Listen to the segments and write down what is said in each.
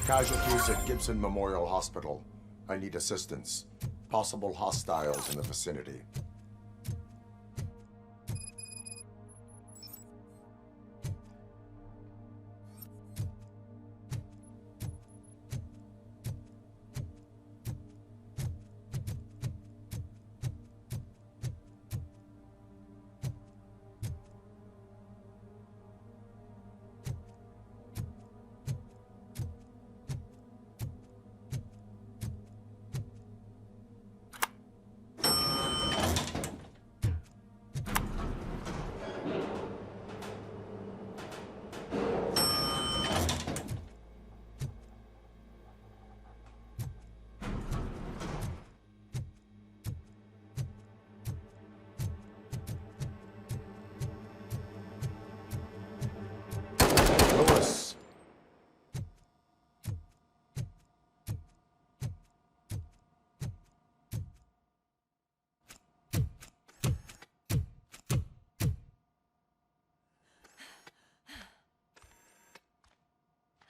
Casualties at Gibson Memorial Hospital. I need assistance. Possible hostiles in the vicinity.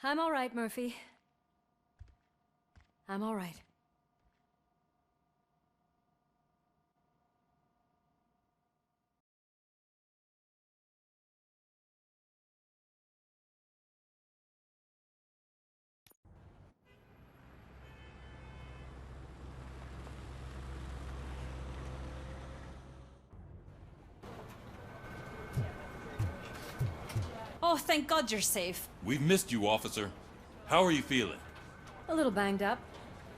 I'm all right, Murphy. I'm all right. Oh, thank God you're safe. We've missed you, officer. How are you feeling? A little banged up,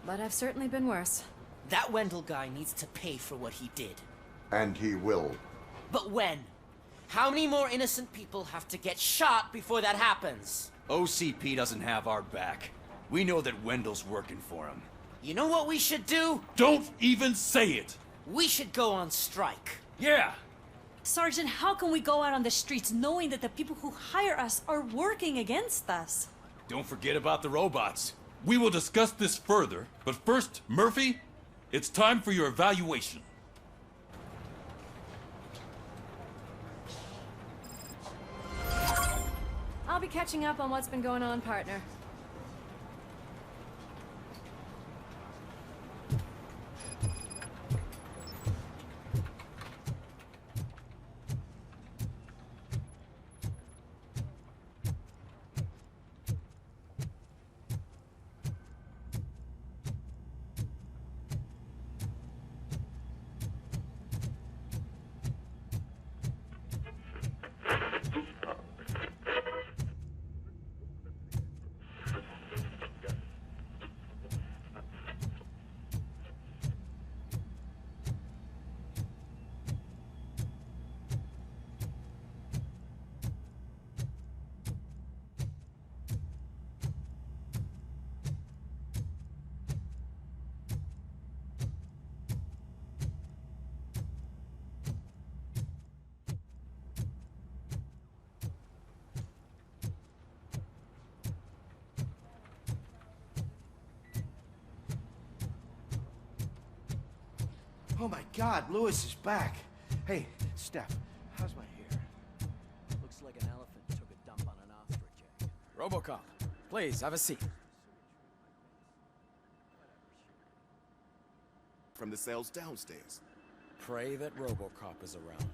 but I've certainly been worse. That Wendell guy needs to pay for what he did. And he will. But when? How many more innocent people have to get shot before that happens? OCP doesn't have our back. We know that Wendell's working for him. You know what we should do? Don't even say it! We should go on strike. Yeah! Sergeant, how can we go out on the streets knowing that the people who hire us are working against us? Don't forget about the robots. We will discuss this further, but first, Murphy, it's time for your evaluation. I'll be catching up on what's been going on, partner. Oh my God, Lewis is back. Hey, Steph, how's my hair? Looks like an elephant took a dump on an ostrich egg. RoboCop, please, have a seat. From the cells downstairs. Pray that RoboCop is around.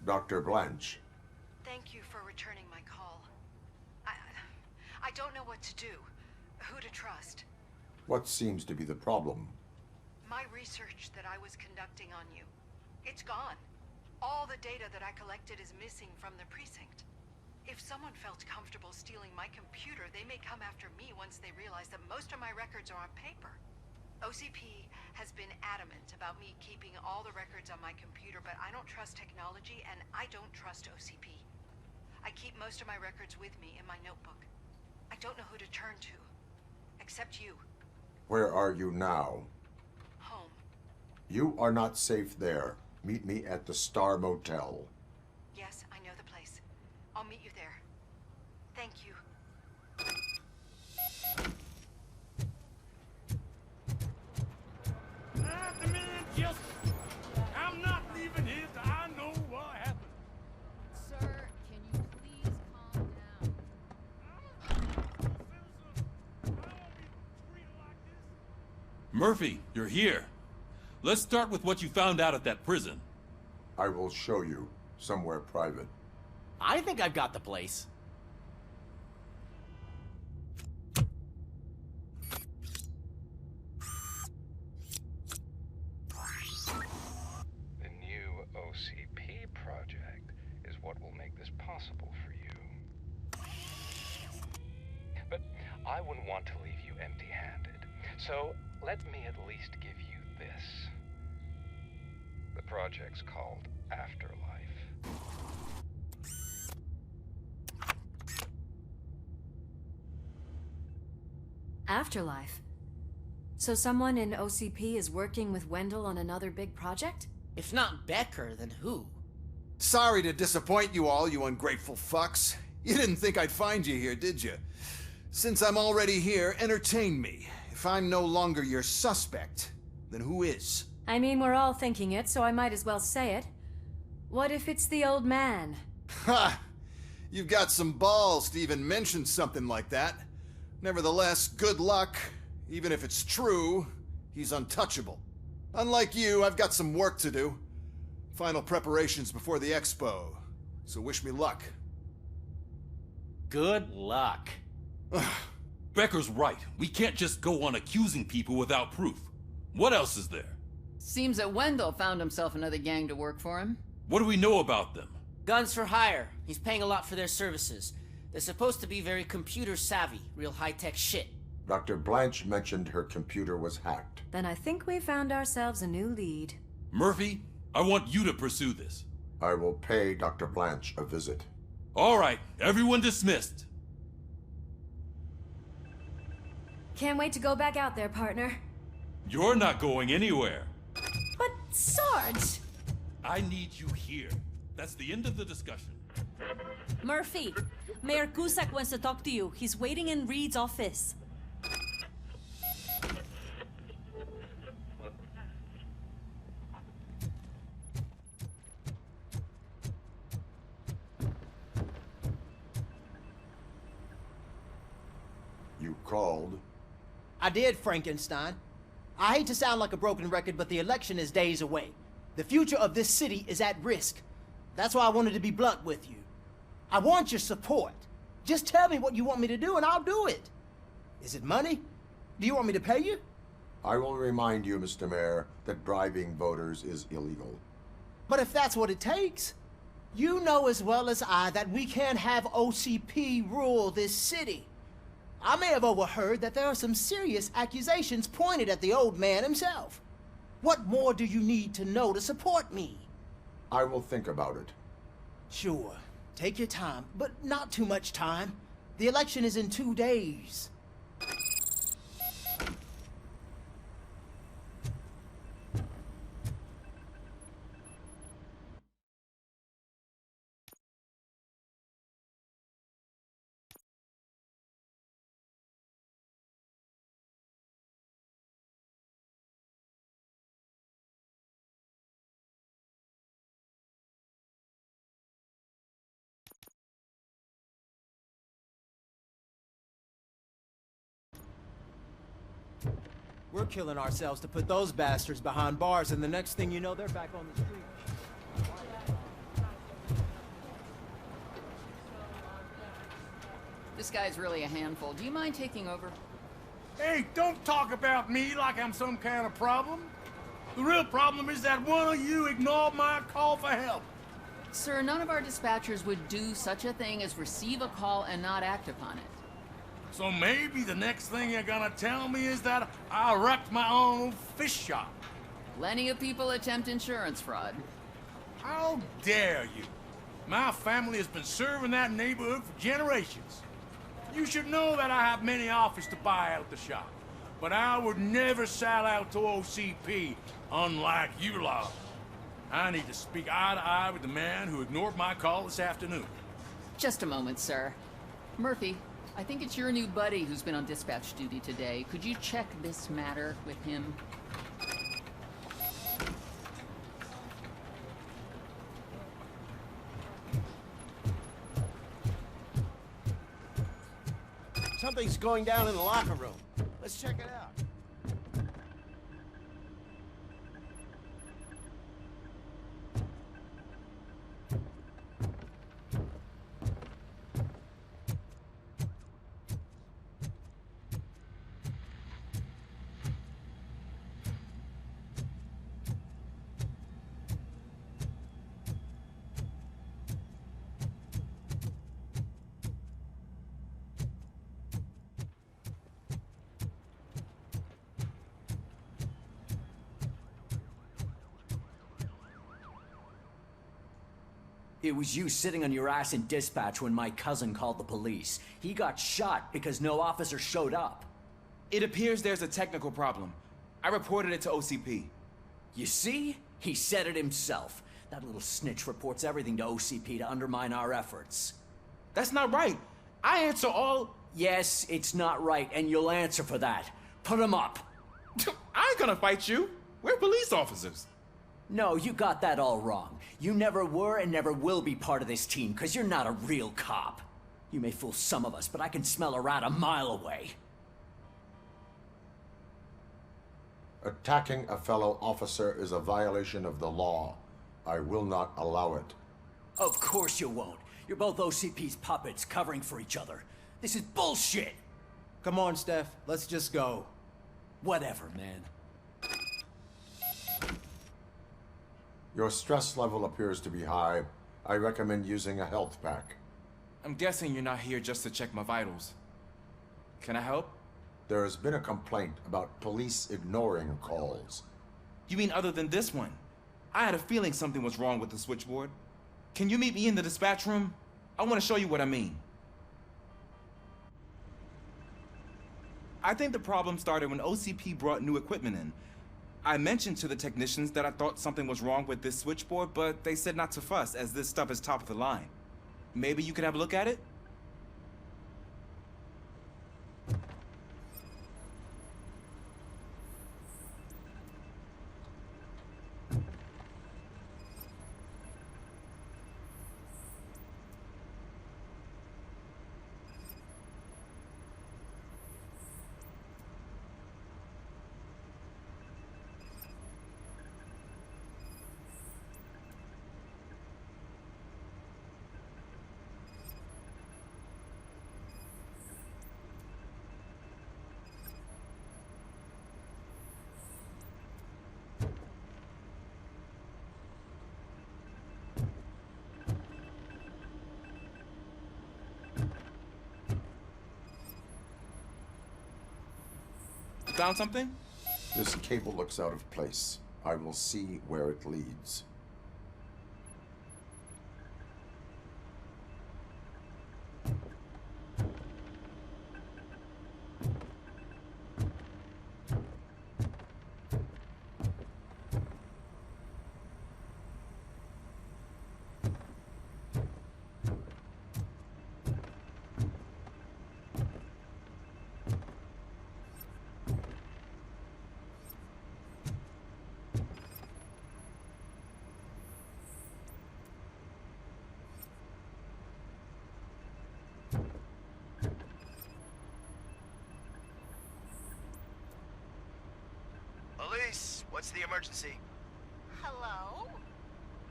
Dr. Blanche. Thank you for returning my call. I don't know what to do. Who to trust. What seems to be the problem? My research that I was conducting on you. It's gone. All the data that I collected is missing from the precinct. If someone felt comfortable stealing my computer, they may come after me once they realize that most of my records are on paper. OCP has been adamant about me keeping all the records on my computer, but I don't trust technology and I don't trust OCP. I keep most of my records with me in my notebook. I don't know who to turn to, except you. Where are you now? Home. You are not safe there. Meet me at the Star Motel. Yes, I know the place. I'll meet you there. Thank you. I'm not leaving here till I know what happened. Sir, can you please calm down? Murphy, you're here. Let's start with what you found out at that prison. I will show you somewhere private. I think I've got the place. The new OCP project is what will make this possible for you. But I wouldn't want to leave you empty-handed. So let me at least give you this. The project's called Afterlife. Afterlife. So someone in OCP is working with Wendell on another big project? If not Becker, then who? Sorry to disappoint you all, you ungrateful fucks. You didn't think I'd find you here, did you? Since I'm already here, entertain me. If I'm no longer your suspect, then who is? I mean, we're all thinking it, so I might as well say it. What if it's the old man? Ha! You've got some balls to even mention something like that. Nevertheless, good luck. Even if it's true, he's untouchable. Unlike you, I've got some work to do. Final preparations before the expo. So wish me luck. Good luck. Becker's right. We can't just go on accusing people without proof. What else is there? Seems that Wendell found himself another gang to work for him. What do we know about them? Guns for hire. He's paying a lot for their services. They're supposed to be very computer savvy, real high-tech shit. Dr. Blanche mentioned her computer was hacked. Then I think we found ourselves a new lead. Murphy, I want you to pursue this. I will pay Dr. Blanche a visit. All right, everyone dismissed. Can't wait to go back out there, partner. You're not going anywhere. But, Sarge! I need you here. That's the end of the discussion. Murphy, Mayor Cusack wants to talk to you. He's waiting in Reed's office. You called? I did, Frankenstein. I hate to sound like a broken record, but the election is days away. The future of this city is at risk. That's why I wanted to be blunt with you. I want your support. Just tell me what you want me to do and I'll do it. Is it money? Do you want me to pay you? I will remind you, Mr. Mayor, that bribing voters is illegal. But if that's what it takes, you know as well as I that we can't have OCP rule this city. I may have overheard that there are some serious accusations pointed at the old man himself. What more do you need to know to support me? I will think about it. Sure. Take your time, but not too much time. The election is in 2 days. We're killing ourselves to put those bastards behind bars, and the next thing you know, they're back on the street. This guy's really a handful. Do you mind taking over? Hey, don't talk about me like I'm some kind of problem. The real problem is that one of you ignored my call for help. Sir, none of our dispatchers would do such a thing as receive a call and not act upon it. So maybe the next thing you're gonna tell me is that I wrecked my own fish shop. Plenty of people attempt insurance fraud. How dare you? My family has been serving that neighborhood for generations. You should know that I have many offers to buy out the shop. But I would never sell out to OCP, unlike you lot. I need to speak eye to eye with the man who ignored my call this afternoon. Just a moment, sir. Murphy, I think it's your new buddy who's been on dispatch duty today. Could you check this matter with him? Something's going down in the locker room. Let's check it out. It was you sitting on your ass in dispatch when my cousin called the police. He got shot because no officer showed up. It appears there's a technical problem. I reported it to OCP. You see? He said it himself. That little snitch reports everything to OCP to undermine our efforts. That's not right. I answer all... Yes, it's not right, and you'll answer for that. Put him up. I ain't gonna fight you. We're police officers. No, you got that all wrong. You never were and never will be part of this team, because you're not a real cop. You may fool some of us, but I can smell a rat a mile away. Attacking a fellow officer is a violation of the law. I will not allow it. Of course you won't. You're both OCP's puppets, covering for each other. This is bullshit! Come on, Steph. Let's just go. Whatever, man. Your stress level appears to be high. I recommend using a health pack. I'm guessing you're not here just to check my vitals. Can I help? There has been a complaint about police ignoring calls. You mean other than this one? I had a feeling something was wrong with the switchboard. Can you meet me in the dispatch room? I want to show you what I mean. I think the problem started when OCP brought new equipment in. I mentioned to the technicians that I thought something was wrong with this switchboard, but they said not to fuss, as this stuff is top of the line. Maybe you could have a look at it? Found something? This cable looks out of place. I will see where it leads. Police, what's the emergency? Hello?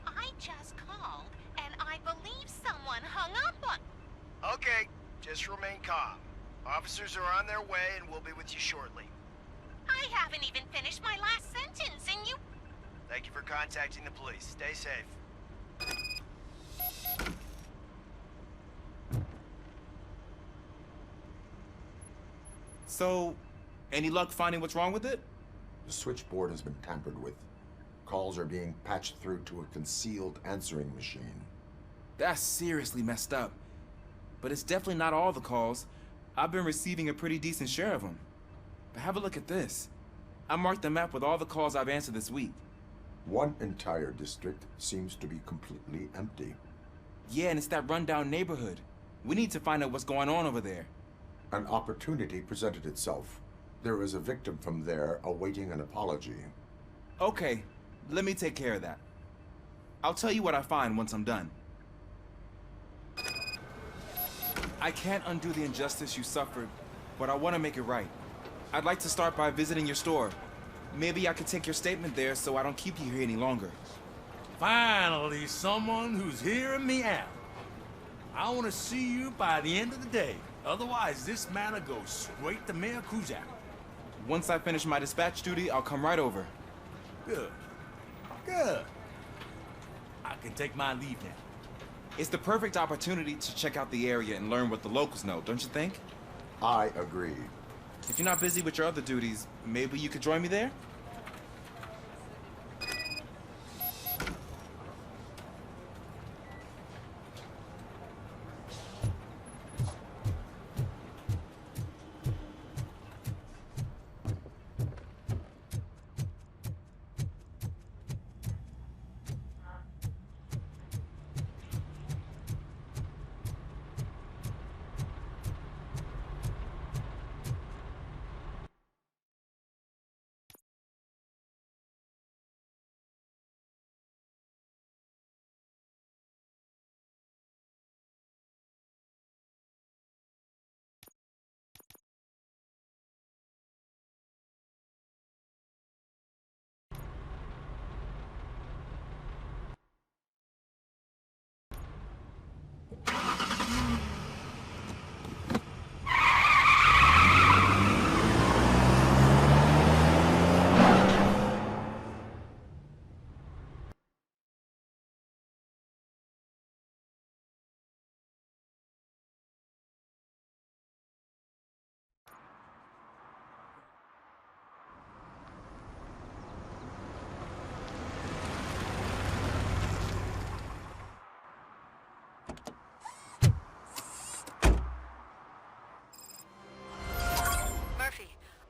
I just called, and I believe someone hung up on... Okay, just remain calm. Officers are on their way, and we'll be with you shortly. I haven't even finished my last sentence, and you... Thank you for contacting the police. Stay safe. So, any luck finding what's wrong with it? The switchboard has been tampered with. Calls are being patched through to a concealed answering machine. That's seriously messed up. But it's definitely not all the calls. I've been receiving a pretty decent share of them. But have a look at this. I marked the map with all the calls I've answered this week. One entire district seems to be completely empty. Yeah, and it's that rundown neighborhood. We need to find out what's going on over there. An opportunity presented itself. There is a victim from there awaiting an apology. Okay, let me take care of that. I'll tell you what I find once I'm done. I can't undo the injustice you suffered, but I want to make it right. I'd like to start by visiting your store. Maybe I could take your statement there so I don't keep you here any longer. Finally, someone who's hearing me out. I want to see you by the end of the day. Otherwise, this matter goes straight to Mayor Kuzak. Once I finish my dispatch duty, I'll come right over. Good. Good. I can take my leave now. It's the perfect opportunity to check out the area and learn what the locals know, don't you think? I agree. If you're not busy with your other duties, maybe you could join me there?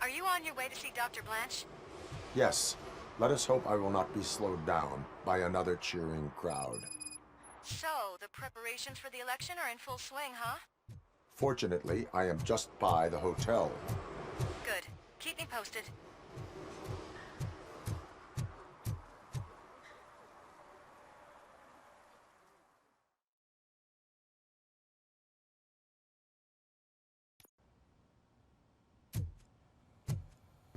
Are you on your way to see Dr. Blanche? Yes. Let us hope I will not be slowed down by another cheering crowd. So, the preparations for the election are in full swing, huh? Fortunately, I am just by the hotel. Good. Keep me posted.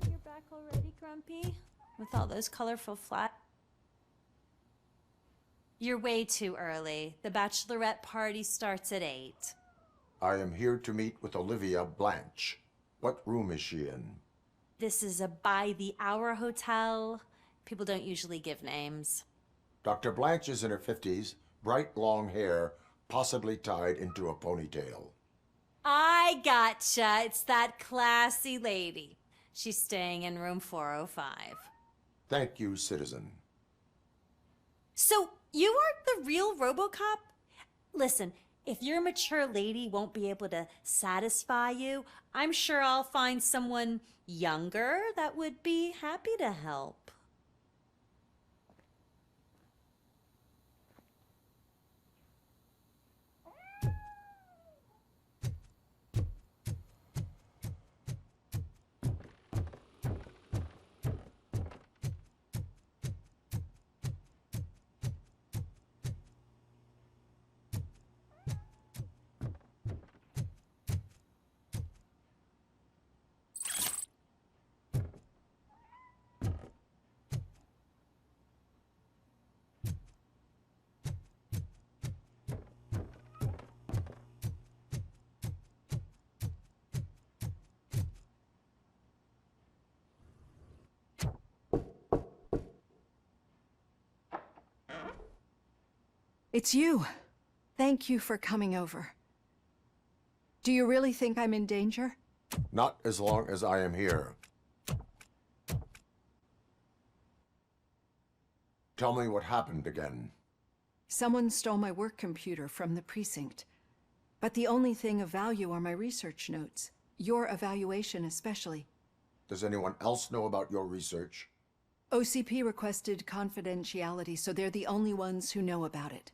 You're back already, Grumpy? With all those colorful flat... You're way too early. The bachelorette party starts at 8. I am here to meet with Olivia Blanche. What room is she in? This is a by-the-hour hotel. People don't usually give names. Dr. Blanche is in her 50s, bright long hair, possibly tied into a ponytail. I gotcha. It's that classy lady. She's staying in room 405. Thank you, citizen. So, you are the real RoboCop? Listen, if your mature lady won't be able to satisfy you, I'm sure I'll find someone younger that would be happy to help. It's you. Thank you for coming over. Do you really think I'm in danger? Not as long as I am here. Tell me what happened again. Someone stole my work computer from the precinct. But the only thing of value are my research notes. Your evaluation especially. Does anyone else know about your research? OCP requested confidentiality, so they're the only ones who know about it.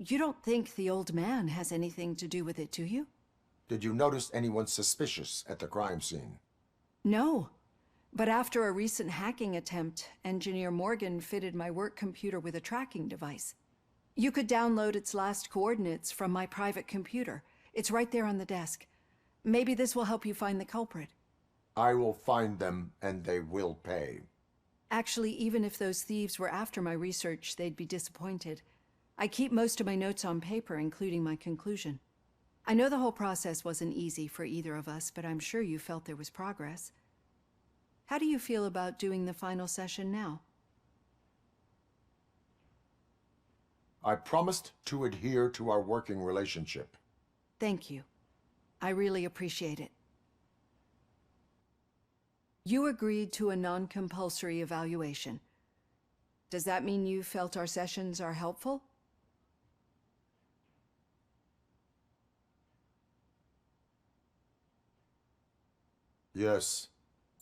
You don't think the old man has anything to do with it, do you? Did you notice anyone suspicious at the crime scene? No. But after a recent hacking attempt, Engineer Morgan fitted my work computer with a tracking device. You could download its last coordinates from my private computer. It's right there on the desk. Maybe this will help you find the culprit. I will find them, and they will pay. Actually, even if those thieves were after my research, they'd be disappointed. I keep most of my notes on paper, including my conclusion. I know the whole process wasn't easy for either of us, but I'm sure you felt there was progress. How do you feel about doing the final session now? I promised to adhere to our working relationship. Thank you. I really appreciate it. You agreed to a non-compulsory evaluation. Does that mean you felt our sessions are helpful? Yes.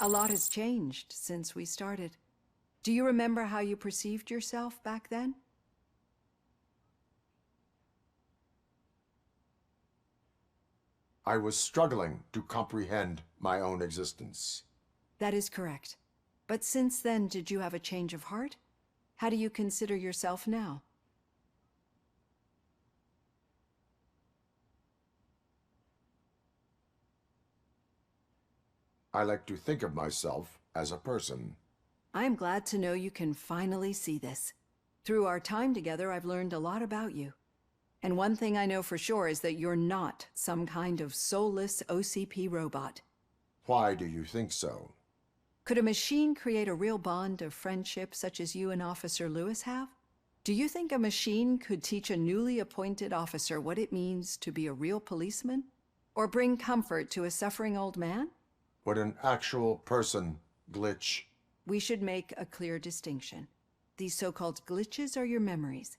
A lot has changed since we started. Do you remember how you perceived yourself back then? I was struggling to comprehend my own existence. That is correct. But since then, did you have a change of heart? How do you consider yourself now? I like to think of myself as a person. I am glad to know you can finally see this. Through our time together, I've learned a lot about you. And one thing I know for sure is that you're not some kind of soulless OCP robot. Why do you think so? Could a machine create a real bond of friendship such as you and Officer Lewis have? Do you think a machine could teach a newly appointed officer what it means to be a real policeman? Or bring comfort to a suffering old man? Would an actual person glitch? We should make a clear distinction. These so-called glitches are your memories.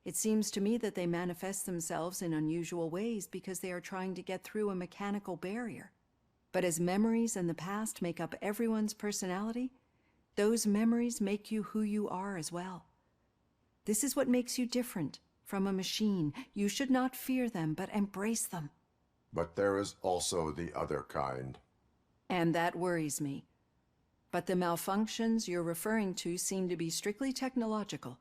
It seems to me that they manifest themselves in unusual ways because they are trying to get through a mechanical barrier. But as memories and the past make up everyone's personality, those memories make you who you are as well. This is what makes you different from a machine. You should not fear them, but embrace them. But there is also the other kind. And that worries me. But the malfunctions you're referring to seem to be strictly technological.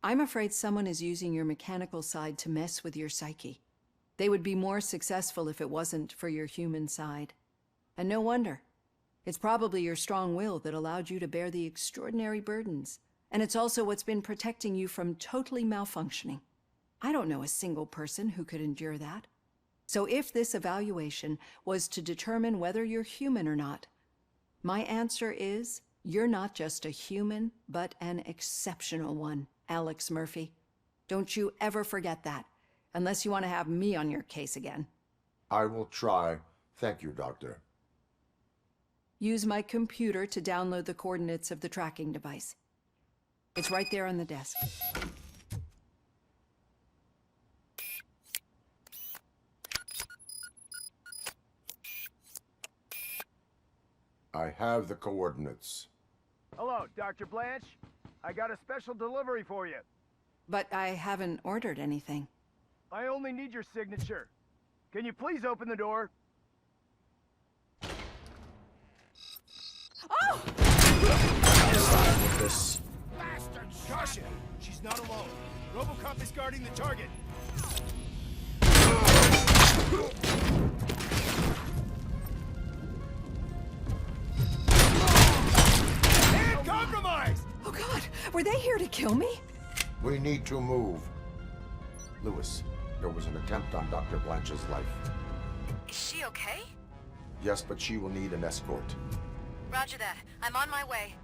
I'm afraid someone is using your mechanical side to mess with your psyche. They would be more successful if it wasn't for your human side. And no wonder. It's probably your strong will that allowed you to bear the extraordinary burdens. And it's also what's been protecting you from totally malfunctioning. I don't know a single person who could endure that. So if this evaluation was to determine whether you're human or not, my answer is you're not just a human, but an exceptional one, Alex Murphy. Don't you ever forget that, unless you want to have me on your case again. I will try. Thank you, Doctor. Use my computer to download the coordinates of the tracking device. It's right there on the desk. I have the coordinates. Hello, Dr. Blanche. I got a special delivery for you. But I haven't ordered anything. I only need your signature. Can you please open the door? Oh! This. Bastard! Caution! She's not alone. RoboCop is guarding the target. And compromise! Oh God, were they here to kill me? We need to move. Lewis, there was an attempt on Dr. Blanche's life. Is she okay? Yes, but she will need an escort. Roger that. I'm on my way.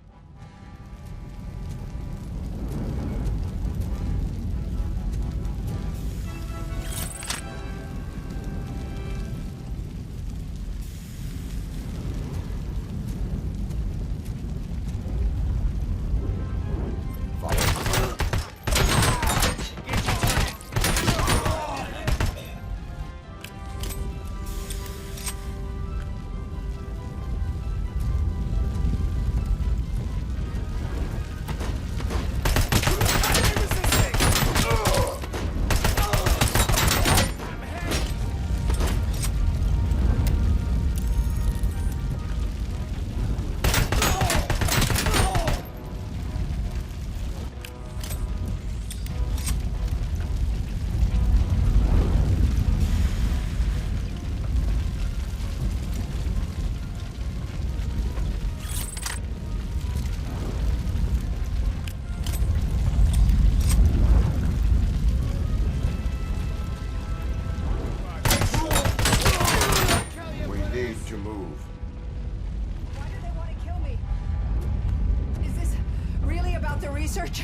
your research?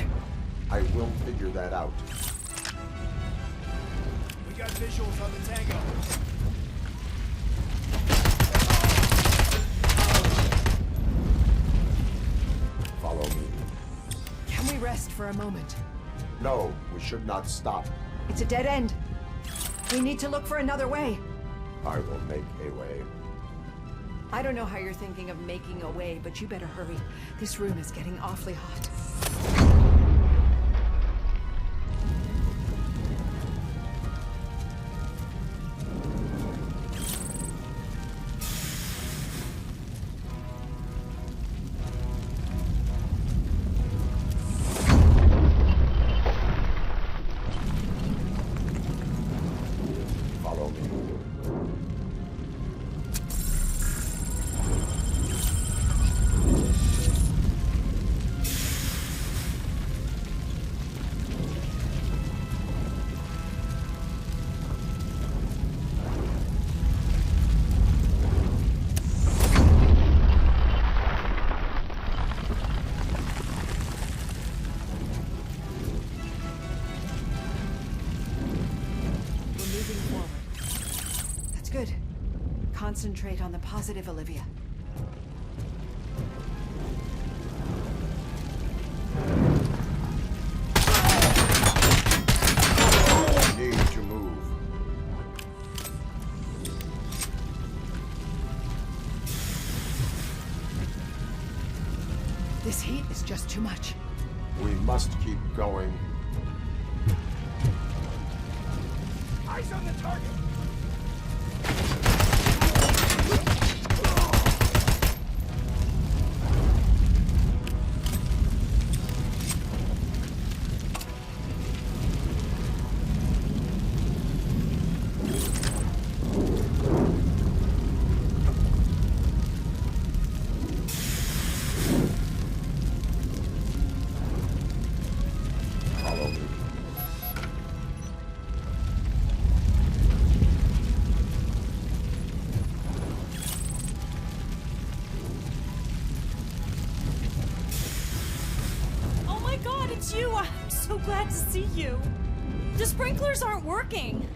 I will figure that out. We got visuals on the Tango. Follow me. Can we rest for a moment? No, we should not stop. It's a dead end. We need to look for another way. I will make a way. I don't know how you're thinking of making a way, but you better hurry. This room is getting awfully hot. Follow me. We're moving forward. That's good. Concentrate on the positive, Olivia. Need to move. This heat is just too much. We must keep going. Eyes on the target. Follow me. Oh my god, it's you! I'm so glad to see you. The sprinklers aren't working.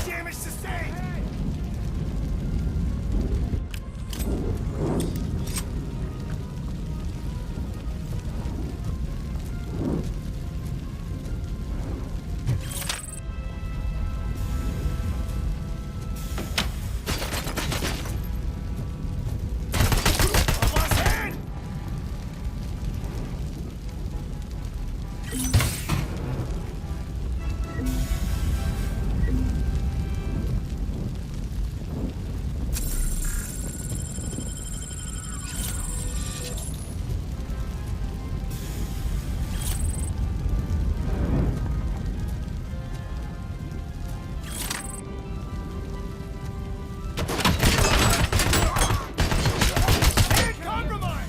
Damage sustained. Almost in. And compromise.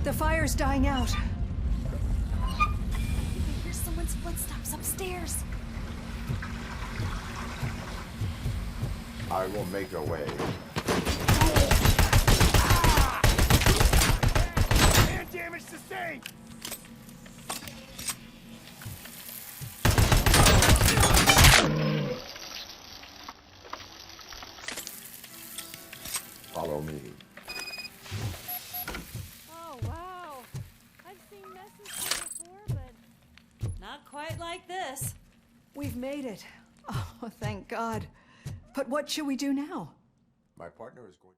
The fire's dying out. I hear someone's footsteps upstairs. I will make a way. And damage sustained. Follow me. We've made it. Oh, thank God. But what should we do now? My partner is going...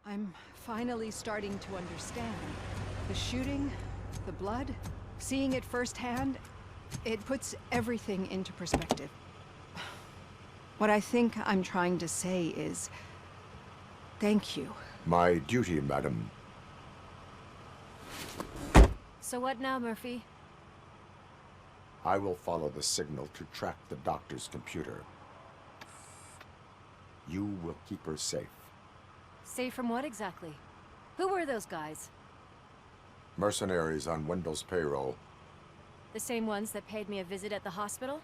I'm finally starting to understand. The shooting, the blood, seeing it firsthand, it puts everything into perspective. What I think I'm trying to say is, thank you. My duty, madam. So what now, Murphy? I will follow the signal to track the doctor's computer. You will keep her safe. Safe from what exactly? Who were those guys? Mercenaries on Wendell's payroll. The same ones that paid me a visit at the hospital?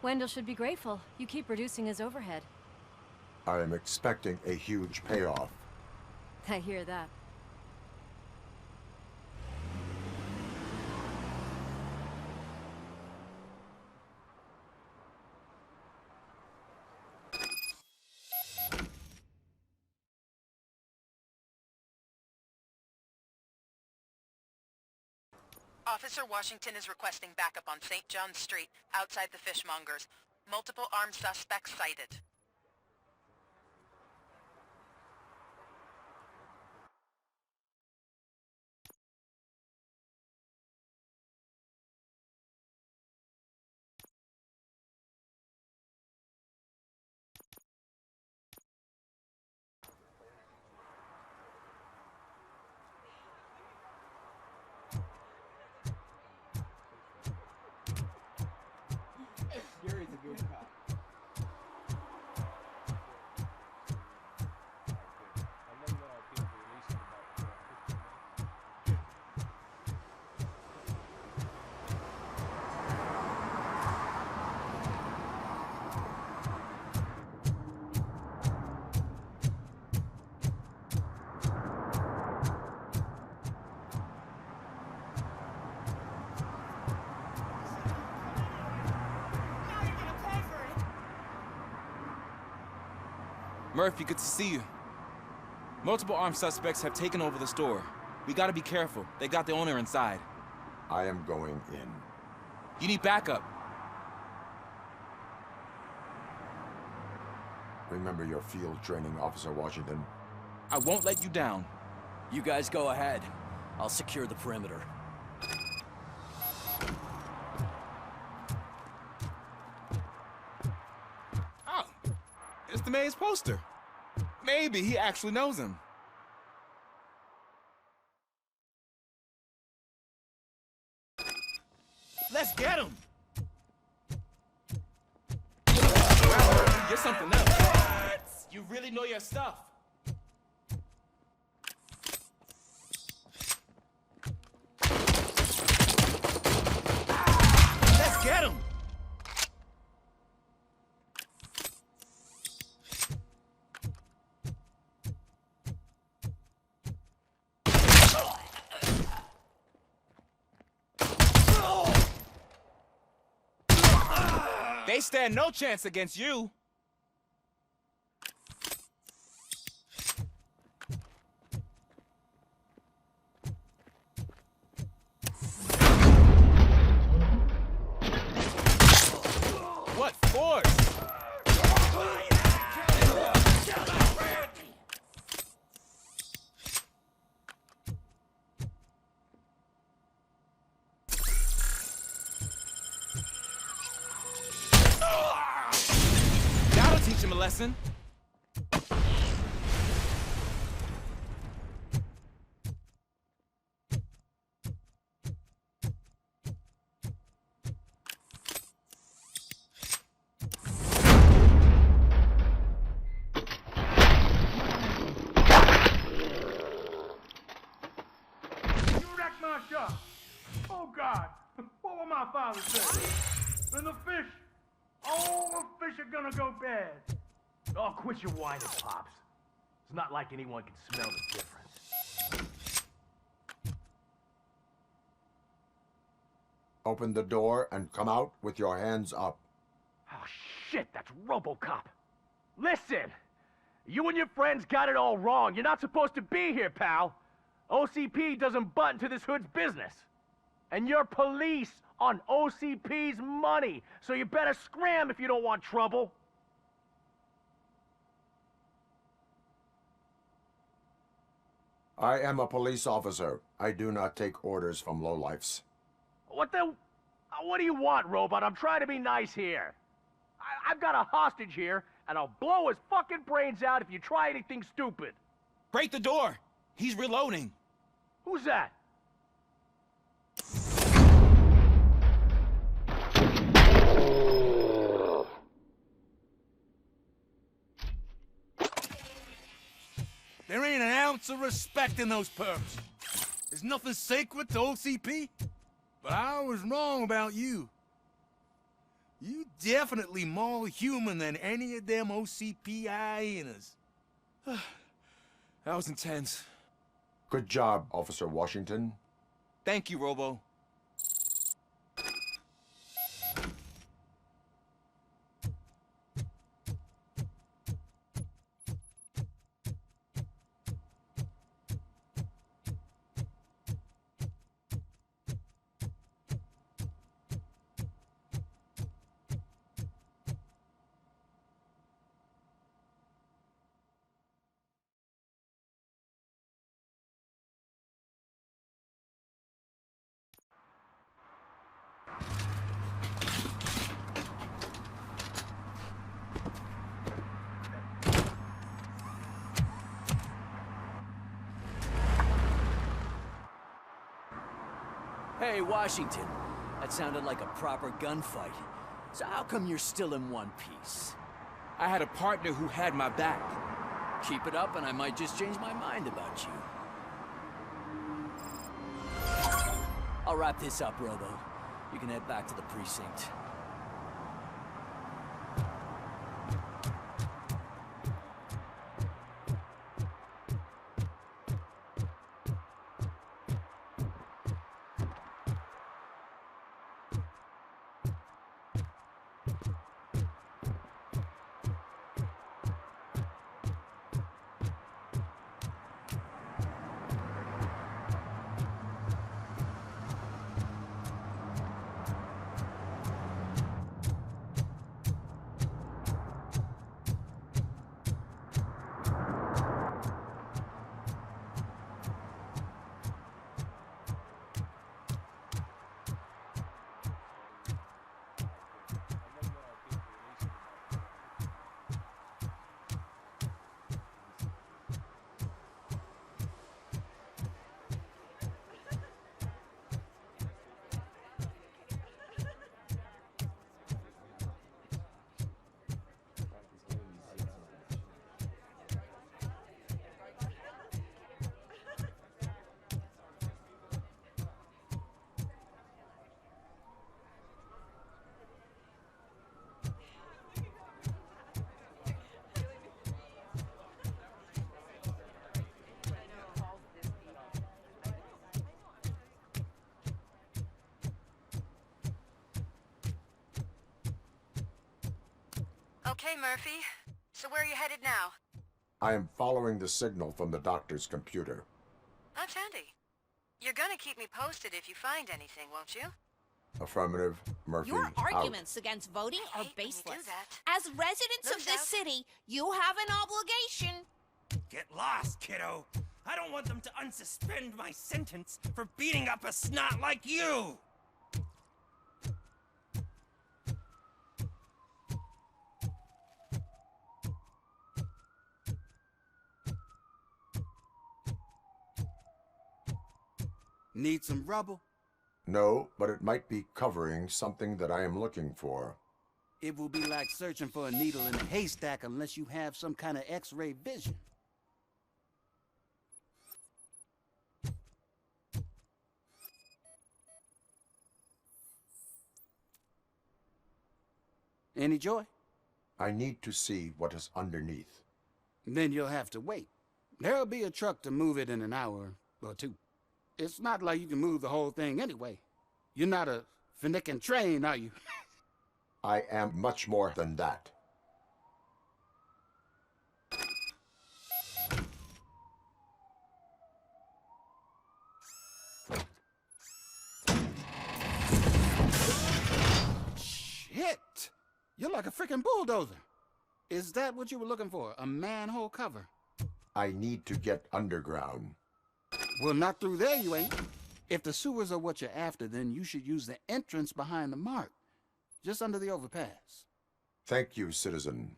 Wendell should be grateful. You keep reducing his overhead. I am expecting a huge payoff. I hear that. Officer Washington is requesting backup on St. John's Street, outside the fishmongers. Multiple armed suspects sighted. Gary's a good cop. Murphy, good to see you. Multiple armed suspects have taken over the store. We gotta be careful. They got the owner inside. I am going in. You need backup. Remember your field training, Officer Washington. I won't let you down. You guys go ahead. I'll secure the perimeter. Oh, it's the mayor's poster. Maybe he actually knows him. Let's get him! Wow, you're something else. What? You really know your stuff. Let's get him! They stand no chance against you. What force? That'll teach him a lesson. You wrecked my shop. Oh, God. What will my father say? And the fish. Oh, the fish are gonna go bad. Oh, quit your whining, Pops. It's not like anyone can smell the difference. Open the door and come out with your hands up. Oh, shit, that's RoboCop. Listen, you and your friends got it all wrong. You're not supposed to be here, pal. OCP doesn't butt into this hood's business. And you're police on OCP's money, so you better scram if you don't want trouble. I am a police officer. I do not take orders from lowlifes. What do you want, Robot? I'm trying to be nice here. I've got a hostage here, and I'll blow his fucking brains out if you try anything stupid. Break the door! He's reloading. Who's that? There ain't an ounce of respect in those perps. There's nothing sacred to OCP. But I was wrong about you. You definitely more human than any of them OCP hyenas. That was intense. Good job, Officer Washington. Thank you, Robo. Hey, Washington. That sounded like a proper gunfight. So how come you're still in one piece? I had a partner who had my back. Keep it up and I might just change my mind about you. I'll wrap this up, Robo. You can head back to the precinct. Okay, Murphy. So where are you headed now? I am following the signal from the doctor's computer. That's handy. You're gonna keep me posted if you find anything, won't you? Affirmative, Murphy. Your out. arguments against voting are baseless. As residents of this city, you have an obligation. Get lost, kiddo. I don't want them to unsuspend my sentence for beating up a snot like you. Need some rubble? No, but it might be covering something that I am looking for. It will be like searching for a needle in a haystack unless you have some kind of X-ray vision. Any joy? I need to see what is underneath. Then you'll have to wait. There'll be a truck to move it in an hour or two. It's not like you can move the whole thing anyway. You're not a finicking train, are you? I am much more than that. Shit! You're like a freaking bulldozer. Is that what you were looking for? A manhole cover? I need to get underground. Well, not through there, you ain't. If the sewers are what you're after, then you should use the entrance behind the mark, just under the overpass. Thank you, citizen.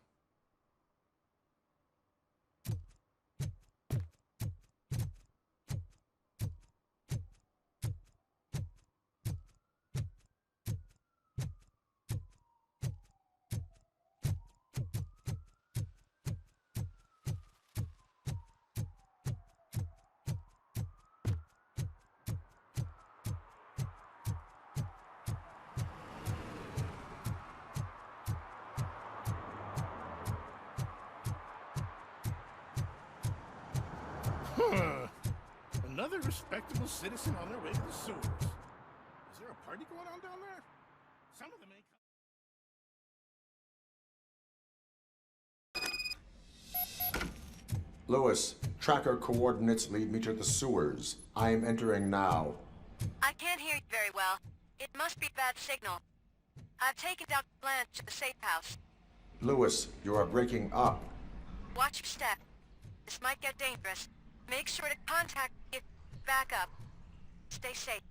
Another respectable citizen on their way to the sewers. Is there a party going on down there? Some of them ain't. Lewis, tracker coordinates lead me to the sewers. I am entering now. I can't hear you very well. It must be bad signal. I've taken down Blanche to the safe house. Lewis, you are breaking up. Watch your step. This might get dangerous. Make sure to contact me if you back up. Stay safe.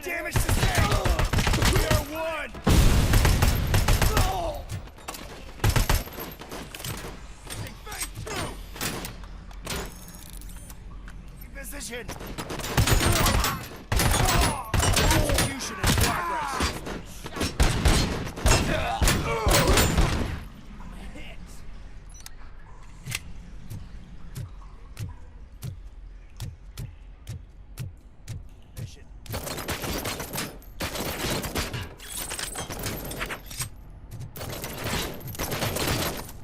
Damage sustained! We are one! Keep position! Execution in progress!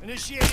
Initiating.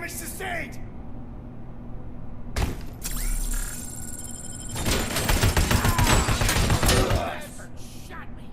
Damage sustained! Shot me.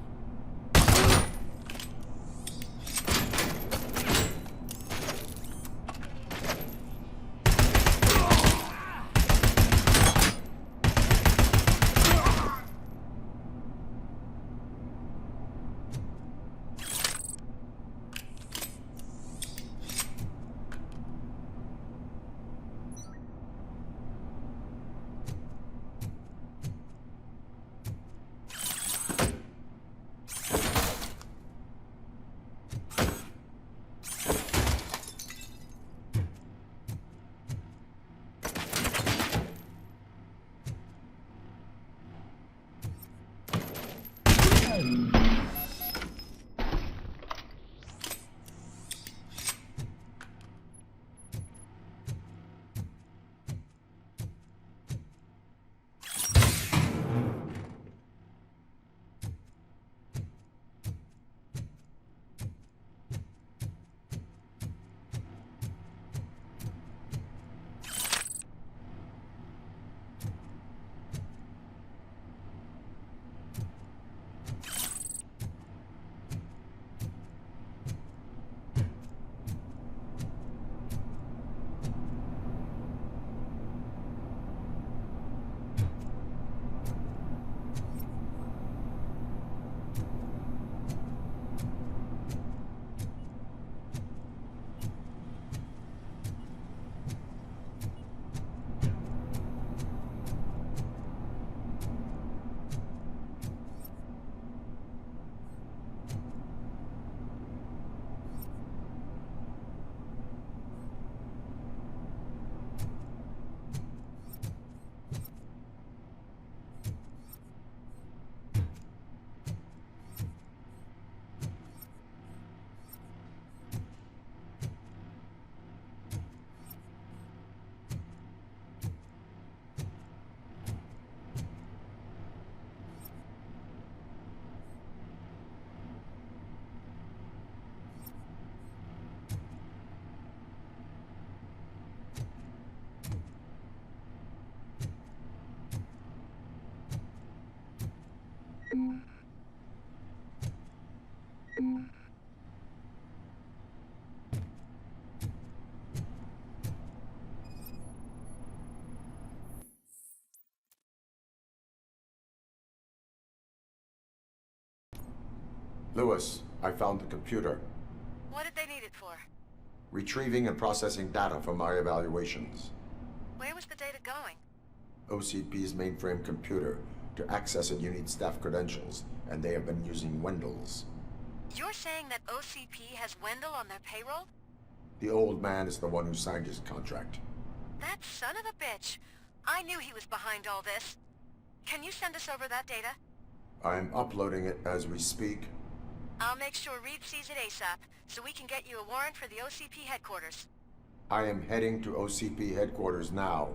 Lewis, I found the computer. What did they need it for? Retrieving and processing data from my evaluations. Where was the data going? OCP's mainframe computer. To access it, you need staff credentials, and they have been using Wendell's. You're saying that OCP has Wendell on their payroll? The old man is the one who signed his contract. That son of a bitch. I knew he was behind all this. Can you send us over that data? I'm uploading it as we speak. I'll make sure Reed sees it ASAP, so we can get you a warrant for the OCP headquarters. I am heading to OCP headquarters now.